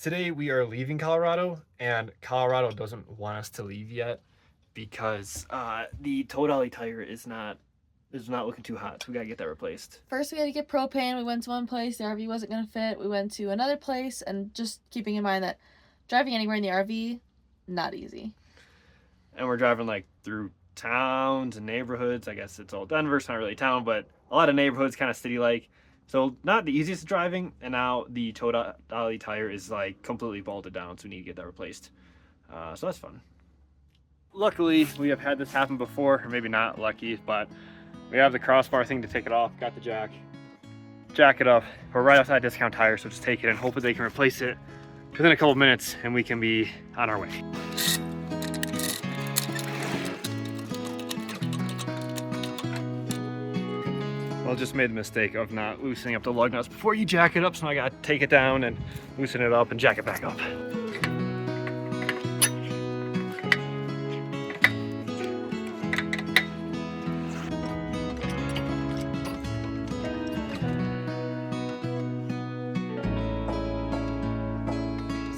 Today we are leaving Colorado, and Colorado doesn't want us to leave yet because the tow dolly tire is not looking too hot, so we gotta get that replaced. First we had to get propane. We went to one place, the RV wasn't gonna fit. We went to another place, and just keeping in mind that driving anywhere in the RV, not easy. And we're driving like through towns and neighborhoods. I guess it's all Denver, it's not really a town, but a lot of neighborhoods, kind of city-like. So not the easiest driving, and now the tow dolly tire is like completely bolted down, so we need to get that replaced. So that's fun. Luckily, we have had this happen before, or maybe not lucky, but we have the crossbar thing to take it off, got the jack it up. We're right outside Discount Tire, so just take it and hopefully they can replace it within a couple of minutes and we can be on our way. I just made the mistake of not loosening up the lug nuts before you jack it up, so now I gotta take it down and loosen it up and jack it back up.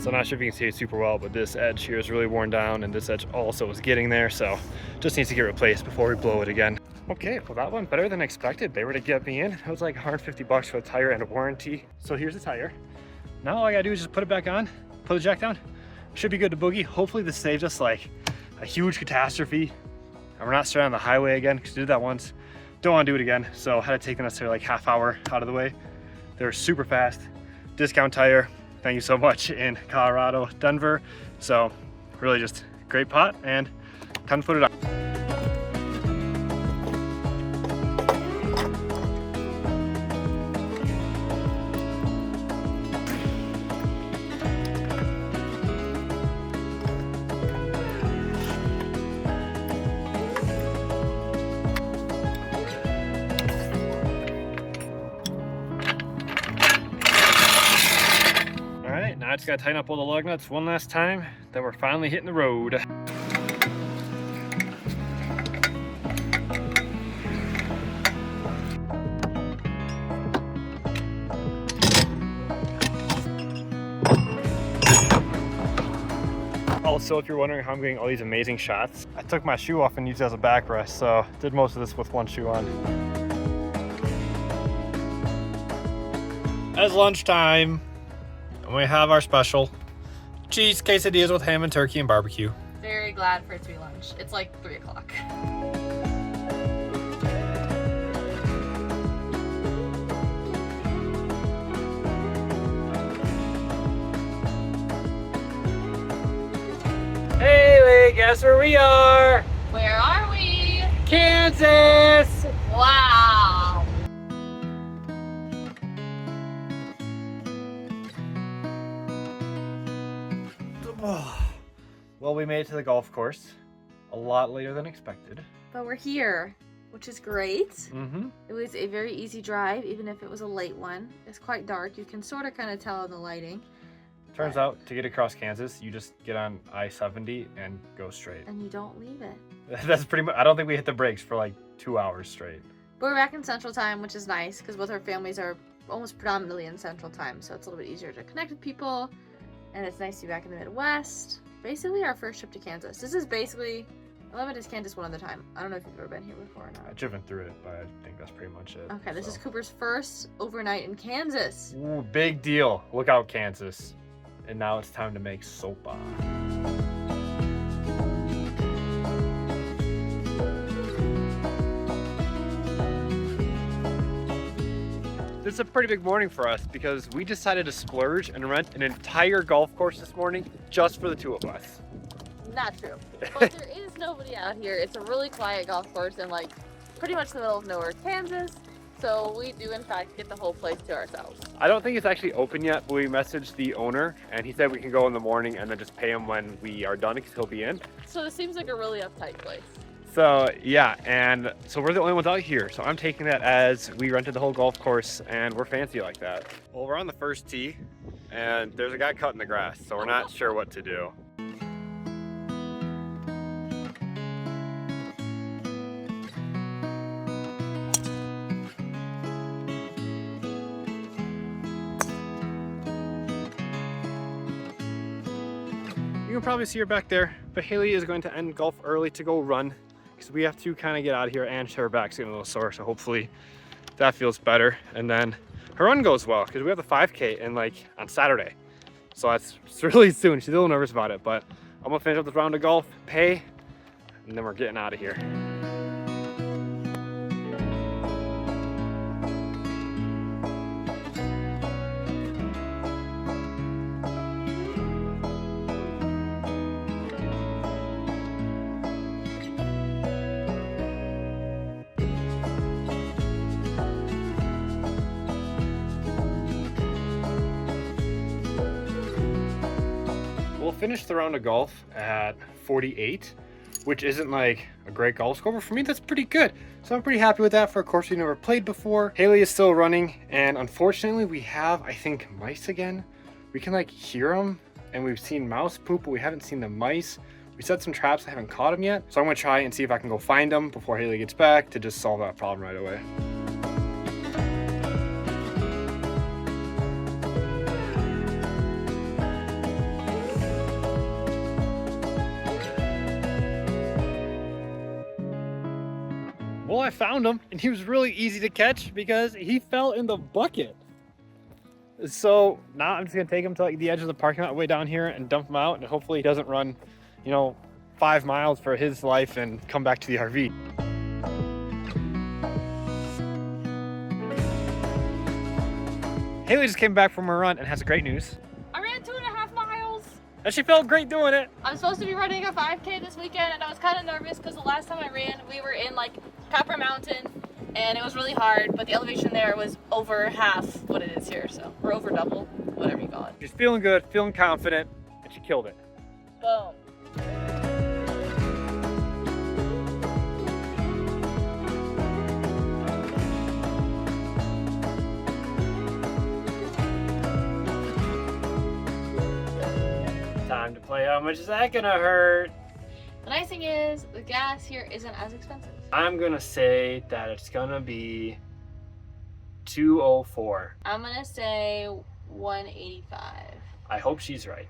So I'm not sure if you can see it super well, but this edge here is really worn down, and this edge also is getting there, so just needs to get replaced before we blow it again. Okay, well that went better than expected. They were to get me in. It was like 150 bucks for the tire and a warranty. So here's the tire. Now all I gotta do is just put it back on, put the jack down. Should be good to boogie. Hopefully this saves us like a huge catastrophe and we're not stranded on the highway again, because we did that once. Don't wanna do it again. So I had to take the necessary like half hour out of the way. They were super fast. Discount Tire, thank you so much, in Colorado, Denver. So really just great pot, and time to put it on. Now I just gotta tighten up all the lug nuts one last time, then we're finally hitting the road. Also, if you're wondering how I'm getting all these amazing shots, I took my shoe off and used it as a backrest, so did most of this with one shoe on. It's lunchtime. And we have our special cheese quesadillas with ham and turkey and barbecue. Very glad for it to be lunch. It's like 3 o'clock. Haley, guess where we are? Where are we? Kansas! Wow! Well, we made it to the golf course a lot later than expected. But we're here, which is great. Mm-hmm. It was a very easy drive, even if it was a late one. It's quite dark. You can sort of kind of tell in the lighting. Turns out, to get across Kansas, you just get on I-70 and go straight. And you don't leave it. That's pretty much, I don't think we hit the brakes for like 2 hours straight. But we're back in Central Time, which is nice, because both our families are almost predominantly in Central Time, so it's a little bit easier to connect with people. And it's nice to be back in the Midwest. Basically our first trip to Kansas. This is basically, I love it as Kansas one other time. I don't know if you've ever been here before or not. I've driven through it, but I think that's pretty much it. Okay, this is Cooper's first overnight in Kansas. Ooh, big deal. Look out, Kansas. And now it's time to make sopa. This is a pretty big morning for us because we decided to splurge and rent an entire golf course this morning just for the two of us. Not true. But there is nobody out here. It's a really quiet golf course in like pretty much the middle of nowhere, Kansas. So we do in fact get the whole place to ourselves. I don't think it's actually open yet, but we messaged the owner and he said we can go in the morning and then just pay him when we are done because he'll be in. So this seems like a really uptight place. So yeah, and so we're the only ones out here. So I'm taking that as we rented the whole golf course and we're fancy like that. Well, we're on the first tee and there's a guy cutting the grass, so we're not sure what to do. You can probably see her back there, but Haley is going to end golf early to go run because we have to kind of get out of here, and her back's getting a little sore, so hopefully that feels better. And then her run goes well because we have the 5K in like on Saturday. So it's really soon. She's a little nervous about it, but I'm gonna finish up this round of golf, pay, and then we're getting out of here. We'll finish the round of golf at 48, which isn't like a great golf score, but for me that's pretty good. So I'm pretty happy with that for a course we never played before. Haley is still running, and unfortunately we have, I think, mice again. We can like hear them, and we've seen mouse poop, but we haven't seen the mice. We set some traps, I haven't caught them yet. So I'm gonna try and see if I can go find them before Haley gets back to just solve that problem right away. Well, I found him, and he was really easy to catch because he fell in the bucket. So now I'm just gonna take him to like the edge of the parking lot way down here and dump him out, and hopefully he doesn't run, 5 miles for his life and come back to the RV. Haley just came back from her run and has great news. I ran 2.5 miles. And she felt great doing it. I'm supposed to be running a 5K this weekend, and I was kind of nervous because the last time I ran, we were in like Copper Mountain, and it was really hard, but the elevation there was over half what it is here, so we're over double, whatever you call it. She's feeling good, feeling confident, and she killed it. Boom. Time to play How Much Is That Gonna Hurt? The nice thing is, the gas here isn't as expensive. I'm gonna say that it's gonna be 204. I'm gonna say 185. I hope she's right.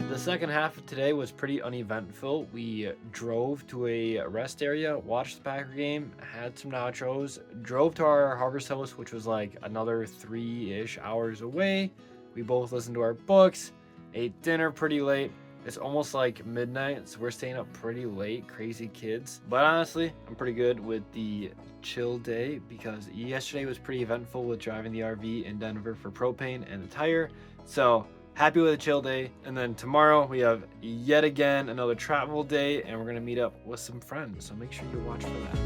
The second half of today was pretty uneventful. We drove to a rest area, watched the Packer game, had some nachos, drove to our harvest house, which was like another 3-ish hours away. We both listened to our books, ate dinner pretty late. It's almost like midnight, so we're staying up pretty late, crazy kids. But honestly, I'm pretty good with the chill day because yesterday was pretty eventful with driving the RV in Denver for propane and the tire. So happy with a chill day. And then tomorrow we have yet again another travel day, and we're gonna meet up with some friends. So make sure you watch for that.